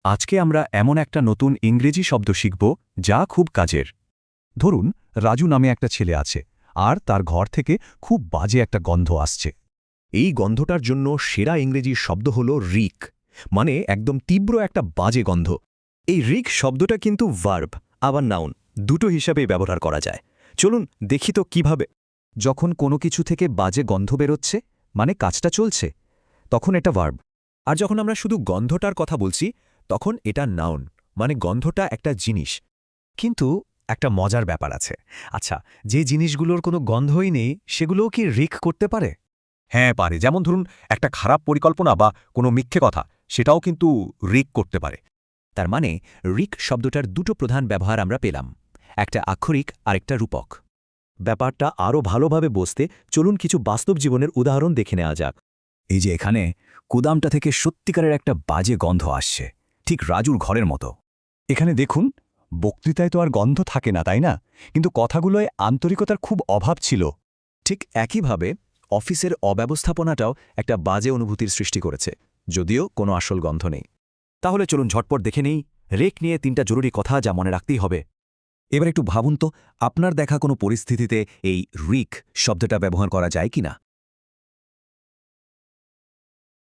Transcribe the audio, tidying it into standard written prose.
আজকে আমরা এমন একটা নতুন ইংরেজি শব্দ শিখব যা খুব কাজের। ধরুন, রাজু নামে একটা ছেলে আছে, আর তার ঘর থেকে খুব বাজে একটা গন্ধ আসছে। এই গন্ধটার জন্য সেরা ইংরেজি শব্দ হল রিক, মানে একদম তীব্র একটা বাজে গন্ধ। এই রিক শব্দটা কিন্তু ভার্ব আবার নাউন দুটো হিসাবেই ব্যবহার করা যায়। চলুন দেখি তো কিভাবে। যখন কোনো কিছু থেকে বাজে গন্ধ বেরোচ্ছে, মানে কাজটা চলছে, তখন এটা ভার্ব। আর যখন আমরা শুধু গন্ধটার কথা বলছি, তখন এটা নাউন, মানে গন্ধটা একটা জিনিস। কিন্তু একটা মজার ব্যাপার আছে। আচ্ছা, যে জিনিসগুলোর কোনো গন্ধই নেই সেগুলোও কি রিক করতে পারে? হ্যাঁ পারে, যেমন ধরুন একটা খারাপ পরিকল্পনা বা কোনো মিথ্যে কথা, সেটাও কিন্তু রিক করতে পারে। তার মানে রিক শব্দটার দুটো প্রধান ব্যবহার আমরা পেলাম, একটা আক্ষরিক আর একটা রূপক। ব্যাপারটা আরও ভালোভাবে বুঝতে চলুন কিছু বাস্তব জীবনের উদাহরণ দেখে নেওয়া যাক। এই যে এখানে গুদামটা থেকে সত্যিকারের একটা বাজে গন্ধ আসছে, ঠিক রাজুর ঘরের মতো। এখানে দেখুন, বক্তৃতায় তো আর গন্ধ থাকে না, তাই না? কিন্তু কথাগুলোয় আন্তরিকতার খুব অভাব ছিল। ঠিক একইভাবে অফিসের অব্যবস্থাপনাটাও একটা বাজে অনুভূতির সৃষ্টি করেছে, যদিও কোনো আসল গন্ধ নেই। তাহলে চলুন ঝটপট দেখে নেই রেক নিয়ে 3টা জরুরি কথা যা মনে রাখতেই হবে। এবার একটু ভাবুন তো, আপনার দেখা কোনো পরিস্থিতিতে এই রিক শব্দটা ব্যবহার করা যায় কিনা।